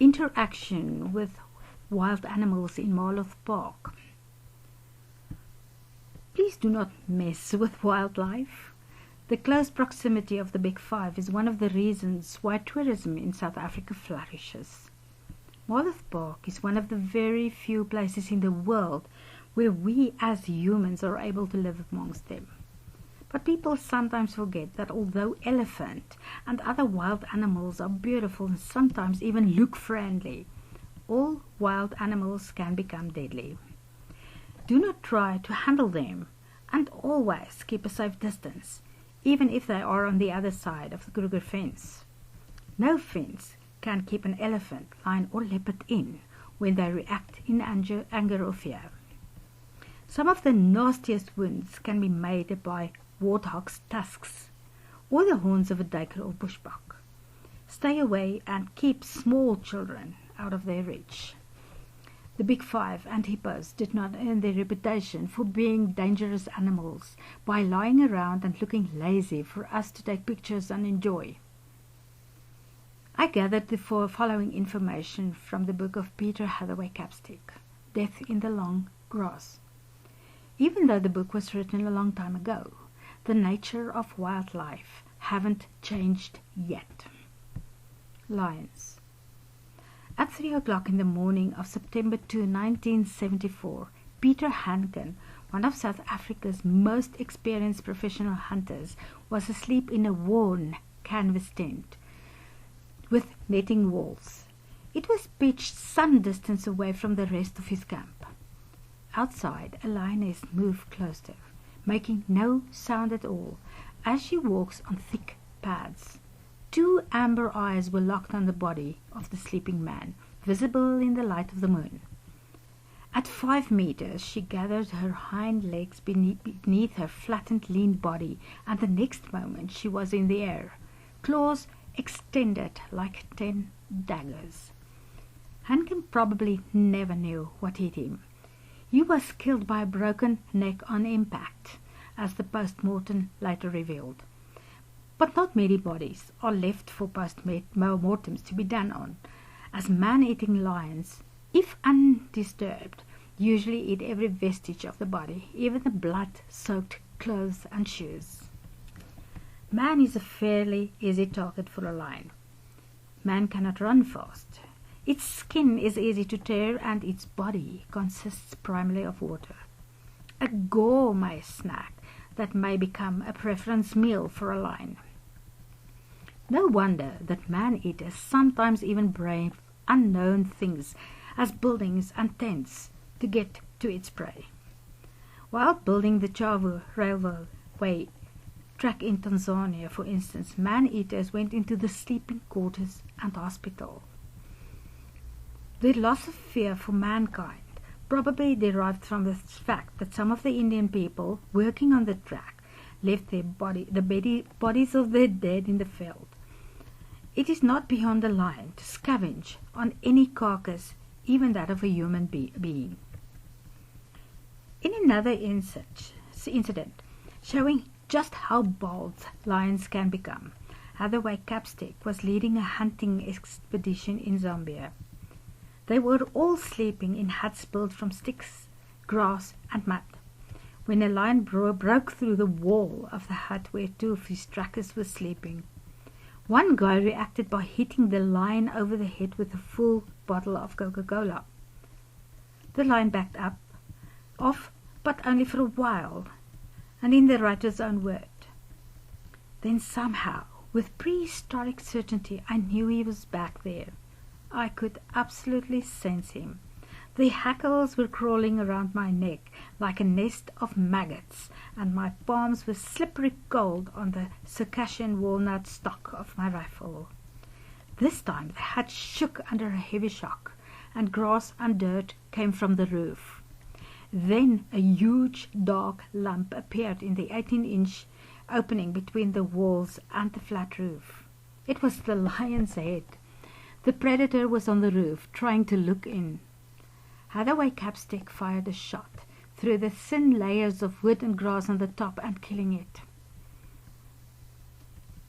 Interaction with wild animals in Marloth Park. Please do not mess with wildlife. The close proximity of the Big Five is one of the reasons why tourism in South Africa flourishes. Marloth Park is one of the very few places in the world where we as humans are able to live amongst them. But people sometimes forget that although elephant and other wild animals are beautiful and sometimes even look friendly, all wild animals can become deadly. Do not try to handle them, and always keep a safe distance, even if they are on the other side of the Kruger fence. No fence can keep an elephant, lion or leopard in when they react in anger or fear. Some of the nastiest wounds can be made by warthog's tusks or the horns of a duiker or bushbuck. Stay away and keep small children out of their reach. The Big Five and hippos did not earn their reputation for being dangerous animals by lying around and looking lazy for us to take pictures and enjoy. I gathered the following information from the book of Peter Hathaway Capstick, Death in the Long Grass. Even though the book was written a long time ago, the nature of wildlife haven't changed yet. Lions. At 3 o'clock in the morning of September 2, 1974, Peter Hanken, one of South Africa's most experienced professional hunters, was asleep in a worn canvas tent with netting walls. It was pitched some distance away from the rest of his camp. Outside, a lioness moved closer, making no sound at all, as she walks on thick pads. 2 amber eyes were locked on the body of the sleeping man, visible in the light of the moon. At 5 meters, she gathered her hind legs beneath her flattened, lean body, and the next moment she was in the air, claws extended like 10 daggers. Hanken probably never knew what hit him. He was killed by a broken neck on impact, as the post-mortem later revealed. But not many bodies are left for post-mortems to be done on, as man-eating lions, if undisturbed, usually eat every vestige of the body, even the blood-soaked clothes and shoes. Man is a fairly easy target for a lion. Man cannot run fast. Its skin is easy to tear, and its body consists primarily of water. A gourmet snack that may become a preference meal for a lion. No wonder that man-eaters sometimes even brave unknown things as buildings and tents to get to its prey. While building the Tsavo railway track in Tanzania, for instance, man-eaters went into the sleeping quarters and hospital. The loss of fear for mankind probably derived from the fact that some of the Indian people working on the track left the bodies of their dead in the field. It is not beyond the lion to scavenge on any carcass, even that of a human being. In another incident showing just how bold lions can become, Hathaway Capstick was leading a hunting expedition in Zambia. They were all sleeping in huts built from sticks, grass, and mud, when a lion broke through the wall of the hut where 2 of his trackers were sleeping. One guy reacted by hitting the lion over the head with a full bottle of Coca-Cola. The lion backed off, but only for a while, and in the writer's own word. Then somehow, with prehistoric certainty, I knew he was back there. I could absolutely sense him. The hackles were crawling around my neck like a nest of maggots, and my palms were slippery cold on the Circassian walnut stock of my rifle. This time the hut shook under a heavy shock, and grass and dirt came from the roof. Then a huge dark lump appeared in the 18-inch opening between the walls and the flat roof. It was the lion's head. The predator was on the roof, trying to look in. Hathaway Capstick fired a shot through the thin layers of wood and grass on the top and killing it.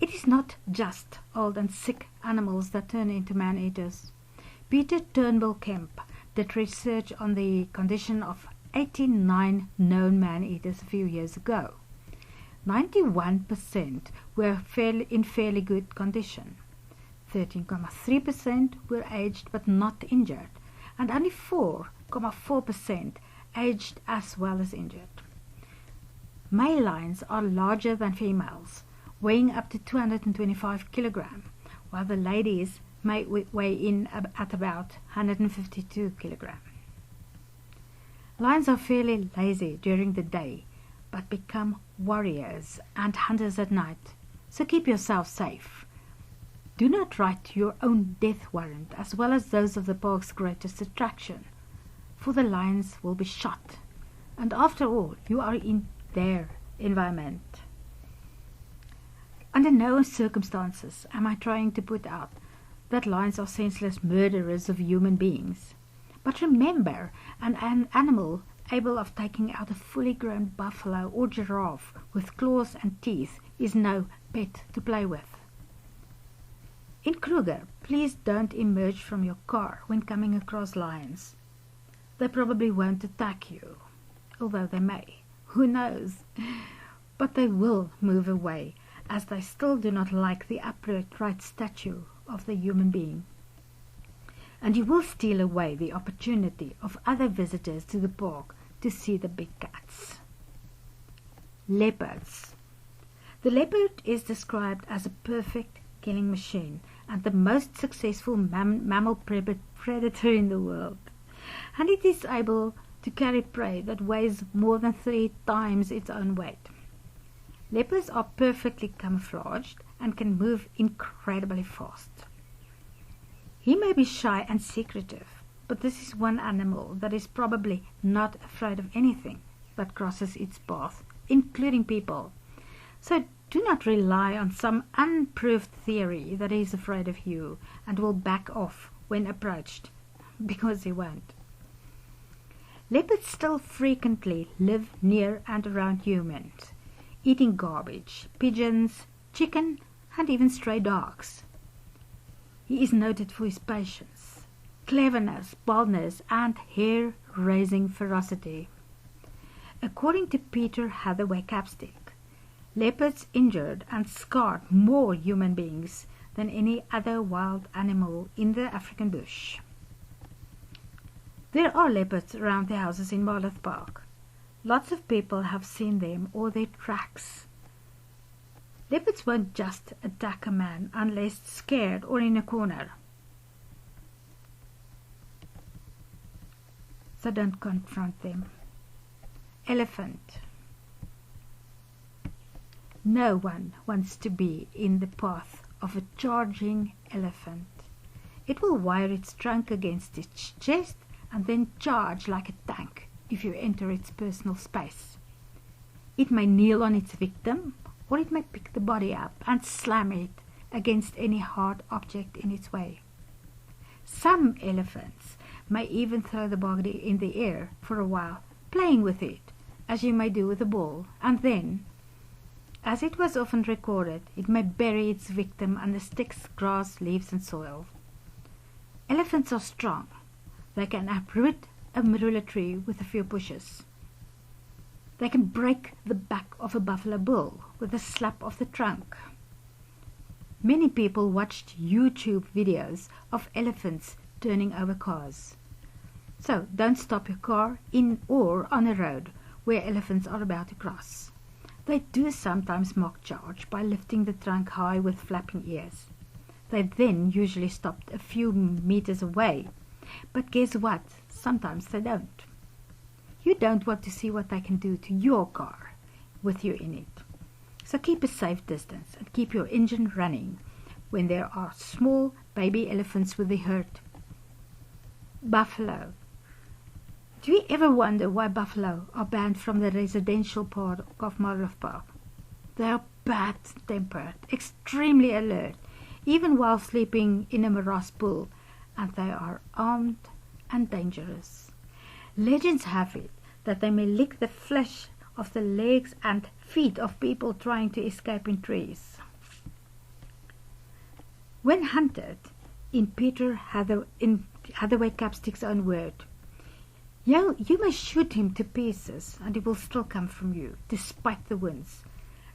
It is not just old and sick animals that turn into man-eaters. Peter Turnbull Kemp did research on the condition of 89 known man-eaters a few years ago. 91% were in fairly good condition. 13.3% were aged but not injured, and only 4.4% aged as well as injured. Male lions are larger than females, weighing up to 225 kilograms, while the ladies may weigh in at about 152 kilograms. Lions are fairly lazy during the day, but become warriors and hunters at night, so keep yourself safe. Do not write your own death warrant as well as those of the park's greatest attraction, for the lions will be shot, and after all, you are in their environment. Under no circumstances am I trying to put out that lions are senseless murderers of human beings. But remember, an animal able of taking out a fully grown buffalo or giraffe with claws and teeth is no pet to play with. In Kruger, please don't emerge from your car when coming across lions. They probably won't attack you, although they may. Who knows? But they will move away, as they still do not like the upright statue of the human being. And you will steal away the opportunity of other visitors to the park to see the big cats. Leopards. The leopard is described as a perfect killing machine and the most successful mammal predator in the world. And it is able to carry prey that weighs more than 3 times its own weight. Leopards are perfectly camouflaged and can move incredibly fast. He may be shy and secretive, but this is one animal that is probably not afraid of anything that crosses its path, including people. So do not rely on some unproved theory that he is afraid of you and will back off when approached, because he won't. Leopards still frequently live near and around humans, eating garbage, pigeons, chicken, and even stray dogs. He is noted for his patience, cleverness, boldness, and hair-raising ferocity. According to Peter Hathaway Capstick, leopards injured and scarred more human beings than any other wild animal in the African bush. There are leopards around the houses in Marloth Park. Lots of people have seen them or their tracks. Leopards won't just attack a man unless scared or in a corner. So don't confront them. Elephant. No one wants to be in the path of a charging elephant. It will wire its trunk against its chest and then charge like a tank if you enter its personal space. It may kneel on its victim, or it may pick the body up and slam it against any hard object in its way. Some elephants may even throw the body in the air for a while, playing with it, as you may do with a ball, and then, as it was often recorded, it may bury its victim under sticks, grass, leaves, and soil. Elephants are strong. They can uproot a marula tree with a few pushes. They can break the back of a buffalo bull with a slap of the trunk. Many people watched YouTube videos of elephants turning over cars. So don't stop your car in or on a road where elephants are about to cross. They do sometimes mock charge by lifting the trunk high with flapping ears. They then usually stop a few meters away. But guess what? Sometimes they don't. You don't want to see what they can do to your car with you in it. So keep a safe distance and keep your engine running when there are small baby elephants with the herd. Buffalo. Do you ever wonder why buffalo are banned from the residential part of Marloth Park? They are bad-tempered, extremely alert, even while sleeping in a morass pool, and they are armed and dangerous. Legends have it that they may lick the flesh of the legs and feet of people trying to escape in trees. When hunted in Peter Hathaway Capstick's own word. You may shoot him to pieces, and he will still come from you, despite the winds.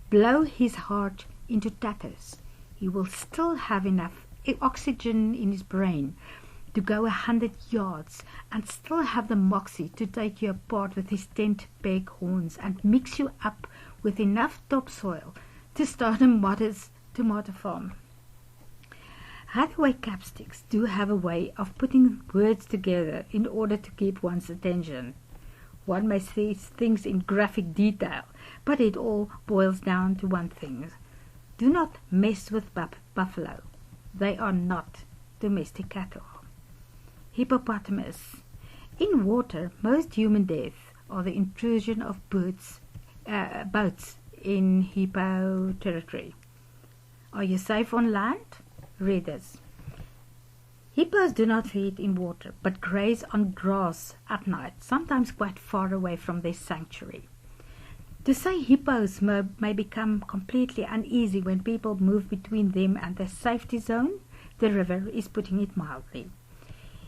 Blow his heart into tatters. He will still have enough oxygen in his brain to go 100 yards and still have the moxie to take you apart with his 10 big horns and mix you up with enough topsoil to start a modest tomato farm. Hathaway Capsticks do have a way of putting words together in order to keep one's attention. One may see things in graphic detail, but it all boils down to one thing. Do not mess with buffalo. They are not domestic cattle. Hippopotamus. In water, most human deaths are the intrusion of boats in hippo territory. Are you safe on land? Readers. Hippos do not feed in water, but graze on grass at night, sometimes quite far away from their sanctuary. To say hippos may become completely uneasy when people move between them and their safety zone, the river, is putting it mildly.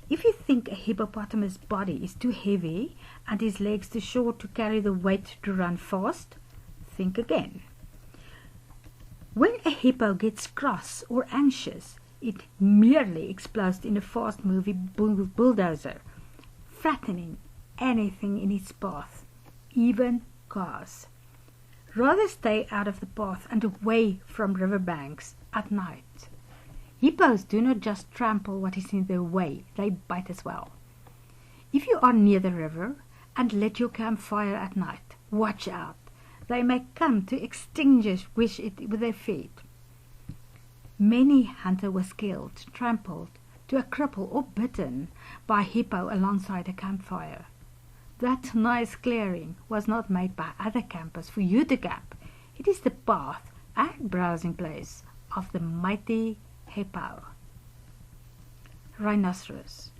If you think a hippopotamus' body is too heavy and his legs too short to carry the weight to run fast, think again. When a hippo gets cross or anxious, it merely explodes in a fast-moving bulldozer, flattening anything in its path, even cars. Rather stay out of the path and away from riverbanks at night. Hippos do not just trample what is in their way, they bite as well. If you are near the river and let your camp fire at night, watch out. They may come to extinguish it with their feet. Many hunter was killed, trampled, to a cripple or bitten by a hippo alongside a campfire. That nice clearing was not made by other campers for you to camp. It is the path and browsing place of the mighty hippo. Rhinoceros.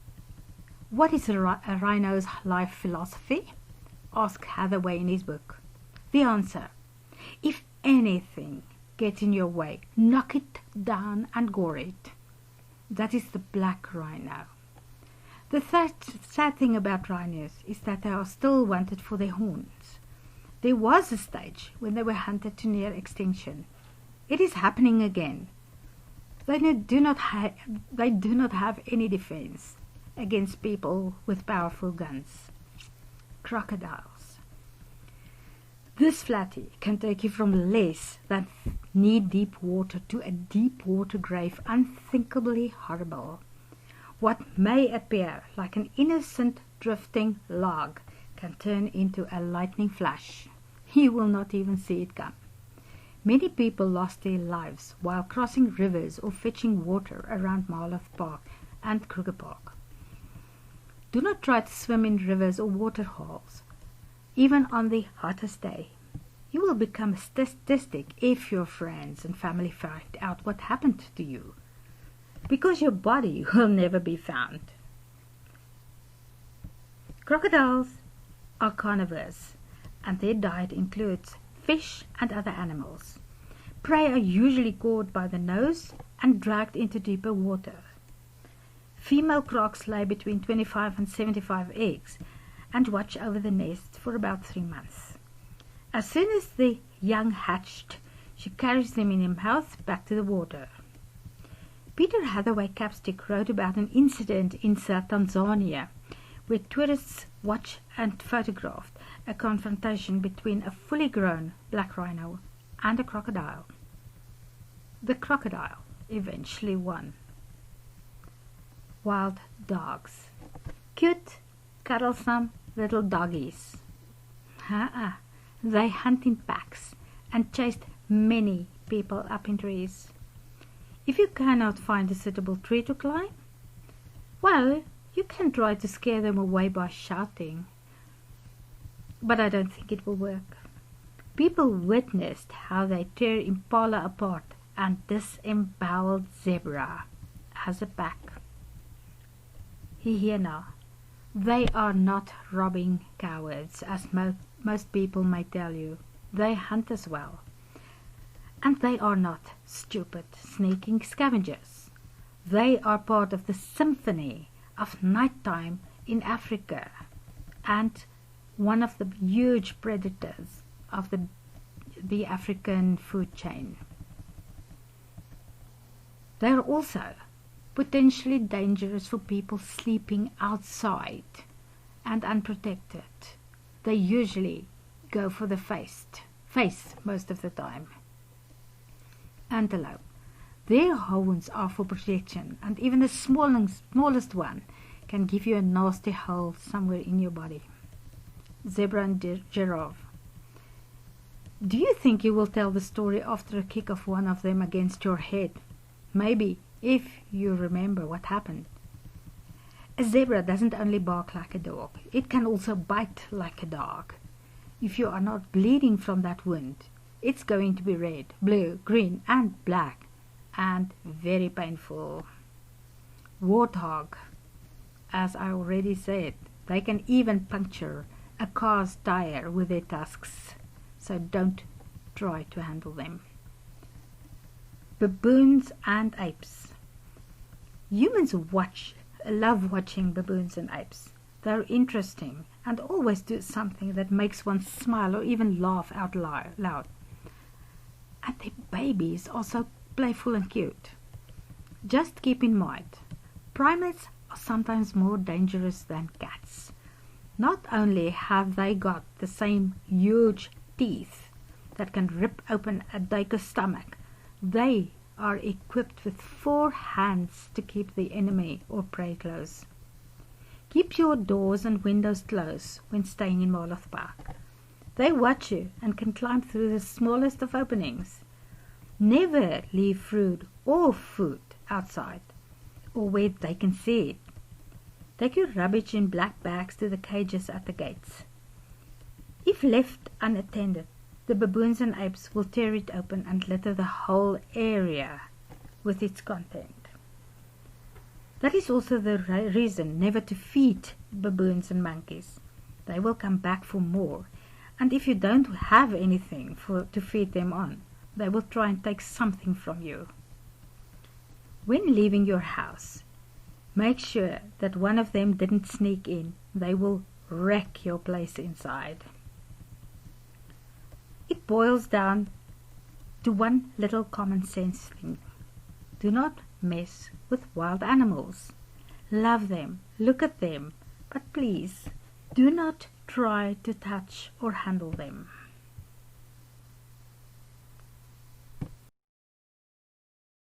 What is a rhino's life philosophy? Asked Hathaway in his book. The answer: if anything gets in your way, knock it down and gore it. That is the black rhino. The sad thing about rhinos is that they are still wanted for their horns. There was a stage when they were hunted to near extinction. It is happening again. They do not have any defense against people with powerful guns. Crocodiles. This flatty can take you from less than knee-deep water to a deep water grave unthinkably horrible. What may appear like an innocent drifting log can turn into a lightning flash. You will not even see it come. Many people lost their lives while crossing rivers or fetching water around Marloth Park and Kruger Park. Do not try to swim in rivers or waterholes, even on the hottest day. You will become a statistic if your friends and family find out what happened to you, because your body will never be found. Crocodiles are carnivores, and their diet includes fish and other animals. Prey are usually caught by the nose and dragged into deeper water. Female crocs lay between 25 and 75 eggs and watch over the nest for about 3 months. As soon as the young hatched, she carries them in her mouth back to the water. Peter Hathaway Capstick wrote about an incident in South Tanzania where tourists watched and photographed a confrontation between a fully grown black rhino and a crocodile. The crocodile eventually won. Wild dogs. Cute, cuddlesome little doggies. They hunt in packs and chased many people up in trees. If you cannot find a suitable tree to climb, well, you can try to scare them away by shouting. But I don't think it will work. People witnessed how they tear impala apart and disemboweled zebra as a pack. Hyena. They are not robbing cowards, as most people may tell you. They hunt as well. And they are not stupid, sneaking scavengers. They are part of the symphony of nighttime in Africa and one of the huge predators of the African food chain. They are also potentially dangerous for people sleeping outside and unprotected. They usually go for the face most of the time. Antelope. Their horns are for protection, and even the smallest one can give you a nasty hole somewhere in your body. Zebra and giraffe. Do you think you will tell the story after a kick of one of them against your head? Maybe, if you remember what happened. A zebra doesn't only bark like a dog, it can also bite like a dog. If you are not bleeding from that wound, it's going to be red, blue, green and black, and very painful. Warthog. As I already said, they can even puncture a car's tire with their tusks, so don't try to handle them. Baboons and apes. Humans love watching baboons and apes. They're interesting and always do something that makes one smile or even laugh out loud. And their babies are so playful and cute. Just keep in mind, primates are sometimes more dangerous than cats. Not only have they got the same huge teeth that can rip open a duiker's stomach, they are equipped with 4 hands to keep the enemy or prey close. Keep your doors and windows closed when staying in Marloth Park. They watch you and can climb through the smallest of openings. Never leave fruit or food outside or where they can see it. Take your rubbish in black bags to the cages at the gates. If left unattended, the baboons and apes will tear it open and litter the whole area with its content. That is also the reason never to feed baboons and monkeys. They will come back for more, and if you don't have anything to feed them on, they will try and take something from you. When leaving your house, make sure that one of them didn't sneak in. They will wreck your place inside. It boils down to one little common sense thing. Do not mess with wild animals. Love them, look at them, but please do not try to touch or handle them.